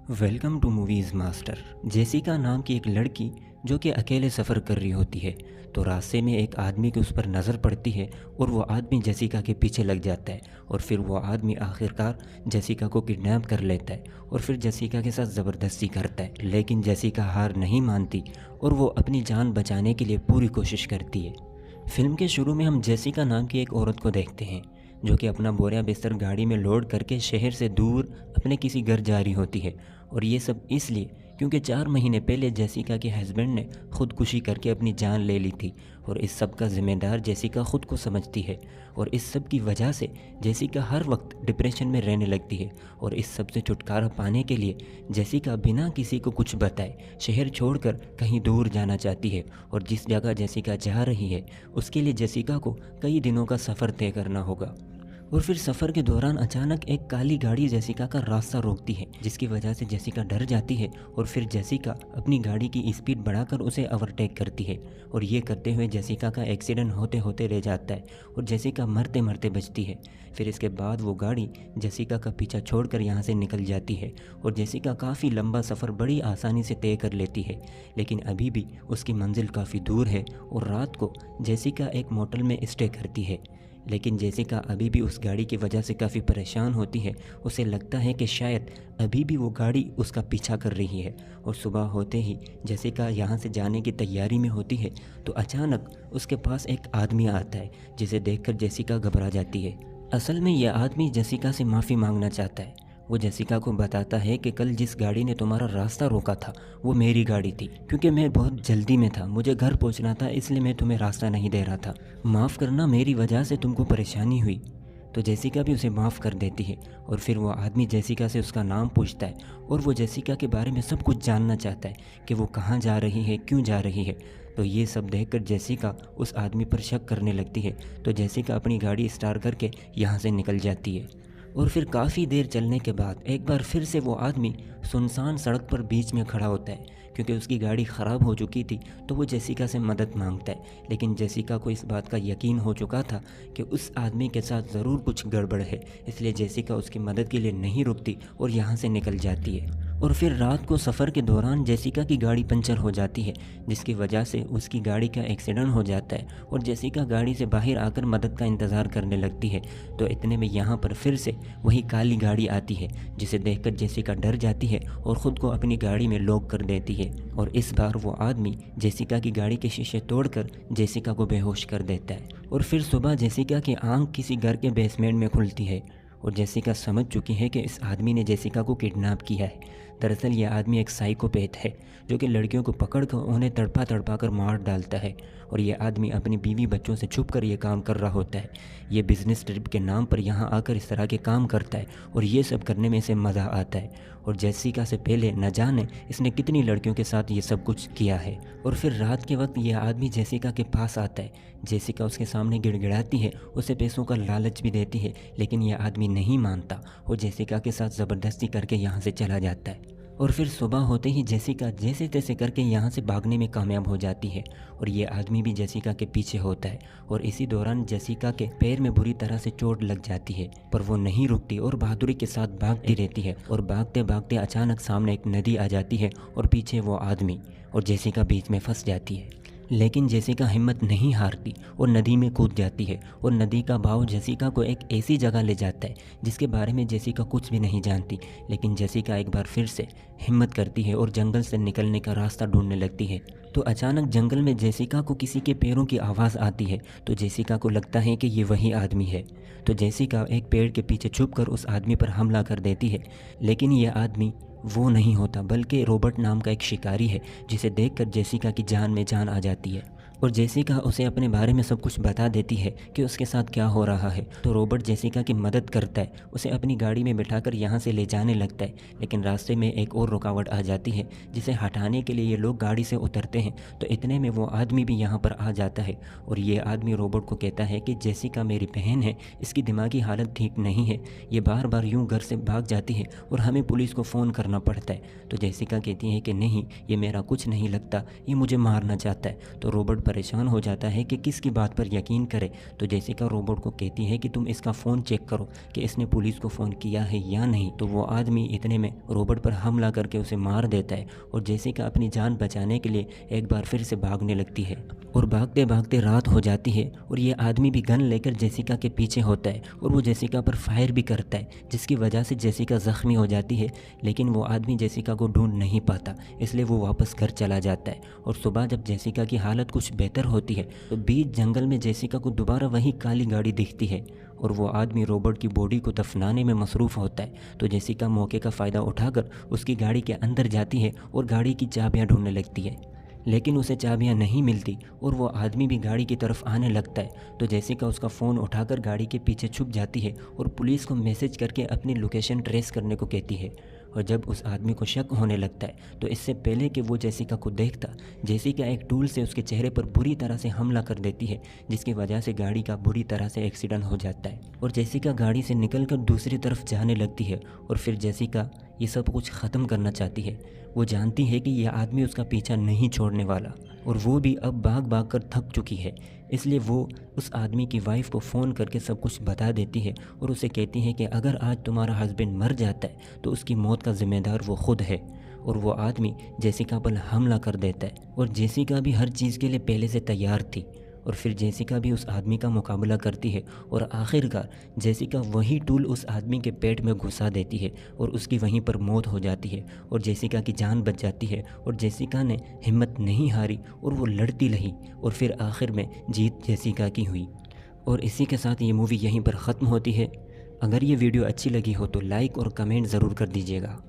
Welcome to movies master. Jessica नाम की एक लड़की जो कि अकेले सफ़र कर रही होती है, तो रास्ते में एक आदमी की उस पर नज़र पड़ती है और वो आदमी जेसिका के पीछे लग जाता है और फिर वो आदमी आखिरकार जेसिका को किडनैप कर लेता है और फिर जेसिका के साथ ज़बरदस्ती करता है। लेकिन जेसिका हार नहीं मानती और वो अपनी जान बचाने के लिए पूरी कोशिश करती है। फिल्म के शुरू में हम जेसिका नाम की एक औरत को देखते हैं जो कि अपना बोरिया बिस्तर गाड़ी में लोड करके शहर से दूर अपने किसी घर जा रही होती है। और ये सब इसलिए क्योंकि 4 महीने पहले जेसिका के हस्बैंड ने खुदकुशी करके अपनी जान ले ली थी और इस सब का ज़िम्मेदार जेसिका खुद को समझती है। और इस सब की वजह से जेसिका हर वक्त डिप्रेशन में रहने लगती है और इस सब से छुटकारा पाने के लिए जेसिका बिना किसी को कुछ बताए शहर छोड़कर कहीं दूर जाना चाहती है। और जिस जगह जेसिका जा रही है उसके लिए जेसिका को कई दिनों का सफ़र तय करना होगा। और फिर सफ़र के दौरान अचानक एक काली गाड़ी जेसिका का रास्ता रोकती है जिसकी वजह से जेसिका डर जाती है और फिर जेसिका अपनी गाड़ी की स्पीड बढ़ाकर उसे ओवरटेक करती है और ये करते हुए जेसिका का एक्सीडेंट होते होते रह जाता है और जेसिका मरते मरते बचती है। फिर इसके बाद वो गाड़ी जेसिका का पीछा छोड़कर यहाँ से निकल जाती है और जेसिका काफ़ी लंबा सफ़र बड़ी आसानी से तय कर लेती है। लेकिन अभी भी उसकी मंजिल काफ़ी दूर है और रात को जेसिका एक मोटल में स्टे करती है। लेकिन जेसिका अभी भी उस गाड़ी की वजह से काफ़ी परेशान होती है। उसे लगता है कि शायद अभी भी वो गाड़ी उसका पीछा कर रही है। और सुबह होते ही जेसिका यहाँ से जाने की तैयारी में होती है तो अचानक उसके पास एक आदमी आता है जिसे देखकर जेसिका घबरा जाती है। असल में यह आदमी जेसिका से माफ़ी मांगना चाहता है। वो जेसिका को बताता है कि कल जिस गाड़ी ने तुम्हारा रास्ता रोका था वो मेरी गाड़ी थी, क्योंकि मैं बहुत जल्दी में था, मुझे घर पहुंचना था, इसलिए मैं तुम्हें रास्ता नहीं दे रहा था। माफ़ करना, मेरी वजह से तुमको परेशानी हुई। तो जेसिका भी उसे माफ़ कर देती है और फिर वो आदमी जेसिका से उसका नाम पूछता है और वो जेसिका के बारे में सब कुछ जानना चाहता है कि वो कहाँ जा रही है, क्यों जा रही है। तो ये सब देखकर जेसिका उस आदमी पर शक करने लगती है। तो जेसिका अपनी गाड़ी स्टार्ट करके यहाँ से निकल जाती है। और फिर काफ़ी देर चलने के बाद एक बार फिर से वो आदमी सुनसान सड़क पर बीच में खड़ा होता है क्योंकि उसकी गाड़ी ख़राब हो चुकी थी। तो वो जेसिका से मदद मांगता है, लेकिन जेसिका को इस बात का यकीन हो चुका था कि उस आदमी के साथ ज़रूर कुछ गड़बड़ है, इसलिए जेसिका उसकी मदद के लिए नहीं रुकती और यहाँ से निकल जाती है। और फिर रात को सफ़र के दौरान जेसिका की गाड़ी पंचर हो जाती है जिसकी वजह से उसकी गाड़ी का एक्सीडेंट हो जाता है और जेसिका गाड़ी से बाहर आकर मदद का इंतज़ार करने लगती है। तो इतने में यहाँ पर फिर से वही काली गाड़ी आती है जिसे देखकर जेसिका डर जाती है और ख़ुद को अपनी गाड़ी में लॉक कर देती है। और इस बार वो आदमी जेसिका की गाड़ी के शीशे तोड़कर जेसिका को बेहोश कर देता है। और फिर सुबह जेसिका की आंख किसी घर के बेसमेंट में खुलती है और जेसिका समझ चुकी है कि इस आदमी ने जेसिका को किडनैप किया है। दरअसल यह आदमी एक साइकोपैथ है जो कि लड़कियों को पकड़कर उन्हें तड़पा तड़पा कर मार डालता है। और यह आदमी अपनी बीवी बच्चों से छुप कर यह काम कर रहा होता है। ये बिज़नेस ट्रिप के नाम पर यहाँ आकर इस तरह के काम करता है और ये सब करने में इसे मज़ा आता है। और जेसिका से पहले न जाने इसने कितनी लड़कियों के साथ ये सब कुछ किया है। और फिर रात के वक्त यह आदमी जेसिका के पास आता है। जेसिका उसके सामने गिड़गिड़ाती है, उसे पैसों का लालच भी देती है, लेकिन यह आदमी नहीं मानता और जेसिका के साथ ज़बरदस्ती करके यहाँ से चला जाता है। और फिर सुबह होते ही जेसिका जैसे तैसे करके यहाँ से भागने में कामयाब हो जाती है और ये आदमी भी जेसिका के पीछे होता है। और इसी दौरान जेसिका के पैर में बुरी तरह से चोट लग जाती है, पर वो नहीं रुकती और बहादुरी के साथ भागती रहती है। और भागते भागते अचानक सामने एक नदी आ जाती है और पीछे वो आदमी, और जेसिका बीच में फंस जाती है। लेकिन जेसिका हिम्मत नहीं हारती और नदी में कूद जाती है और नदी का बहाव जेसिका को एक ऐसी जगह ले जाता है जिसके बारे में जेसिका कुछ भी नहीं जानती। लेकिन जेसिका एक बार फिर से हिम्मत करती है और जंगल से निकलने का रास्ता ढूंढने लगती है। तो अचानक जंगल में जेसिका को किसी के पैरों की आवाज़ आती है। तो जेसिका को लगता है कि ये वही आदमी है। तो जेसिका एक पेड़ के पीछे छुपकर उस आदमी पर हमला कर देती है, लेकिन यह आदमी वो नहीं होता बल्कि रॉबर्ट नाम का एक शिकारी है जिसे देखकर जेसिका की जान में जान आ जाती है। और जेसिका उसे अपने बारे में सब कुछ बता देती है कि उसके साथ क्या हो रहा है। तो रॉबर्ट जेसिका की मदद करता है, उसे अपनी गाड़ी में बिठाकर यहाँ से ले जाने लगता है। लेकिन रास्ते में एक और रुकावट आ जाती है जिसे हटाने के लिए ये लोग गाड़ी से उतरते हैं। तो इतने में वो आदमी भी यहाँ पर आ जाता है और ये आदमी रॉबर्ट को कहता है कि जेसिका मेरी बहन है, इसकी दिमागी हालत ठीक नहीं है, ये बार बार यूँ घर से भाग जाती है और हमें पुलिस को फ़ोन करना पड़ता है। तो जेसिका कहती है कि नहीं, ये मेरा कुछ नहीं लगता, ये मुझे मारना चाहता है। तो रॉबर्ट परेशान हो जाता है कि किसकी बात पर यकीन करे। तो जेसिका रोबोट को कहती है कि तुम इसका फ़ोन चेक करो कि इसने पुलिस को फ़ोन किया है या नहीं। तो वो आदमी इतने में रोबोट पर हमला करके उसे मार देता है और जेसिका अपनी जान बचाने के लिए एक बार फिर से भागने लगती है और भागते भागते रात हो जाती है और ये आदमी भी गन लेकर जेसिका के पीछे होता है और वो जेसिका पर फायर भी करता है, जिसकी वजह से जेसिका ज़ख्मी हो जाती है। लेकिन वो आदमी जेसिका को ढूंढ नहीं पाता, इसलिए वो वापस घर चला जाता है। और सुबह जब जेसिका की हालत कुछ बेहतर होती है तो बीच जंगल में जेसिका को दोबारा वही काली गाड़ी दिखती है और वो आदमी रोबोट की बॉडी को दफनाने में मसरूफ़ होता है। तो जेसिका मौके का फ़ायदा उठाकर उसकी गाड़ी के अंदर जाती है और गाड़ी की चाबियाँ ढूंढने लगती है, लेकिन उसे चाबियां नहीं मिलती और वो आदमी भी गाड़ी की तरफ आने लगता है। तो जेसिका उसका फ़ोन उठाकर गाड़ी के पीछे छुप जाती है और पुलिस को मैसेज करके अपनी लोकेशन ट्रेस करने को कहती है। और जब उस आदमी को शक होने लगता है तो इससे पहले कि वो जेसिका को देखता, जेसिका एक टूल से उसके चेहरे पर बुरी तरह से हमला कर देती है, जिसकी वजह से गाड़ी का बुरी तरह से एक्सीडेंट हो जाता है और जेसिका गाड़ी से निकलकर दूसरी तरफ जाने लगती है। और फिर जेसिका ये सब कुछ ख़त्म करना चाहती है। वो जानती है कि यह आदमी उसका पीछा नहीं छोड़ने वाला और वो भी अब भाग भाग कर थक चुकी है, इसलिए वो उस आदमी की वाइफ को फ़ोन करके सब कुछ बता देती है और उसे कहती है कि अगर आज तुम्हारा हस्बैंड मर जाता है तो उसकी मौत का ज़िम्मेदार वो खुद है। और वो आदमी जेसिका पर हमला कर देता है और जेसिका भी हर चीज़ के लिए पहले से तैयार थी। और फिर जेसिका भी उस आदमी का मुकाबला करती है और आखिरकार जेसिका वही टूल उस आदमी के पेट में घुसा देती है और उसकी वहीं पर मौत हो जाती है और जेसिका की जान बच जाती है। और जेसिका ने हिम्मत नहीं हारी और वो लड़ती रही और फिर आखिर में जीत जेसिका की हुई। और इसी के साथ ये मूवी यहीं पर ख़त्म होती है। अगर ये वीडियो अच्छी लगी हो तो लाइक और कमेंट ज़रूर कर दीजिएगा।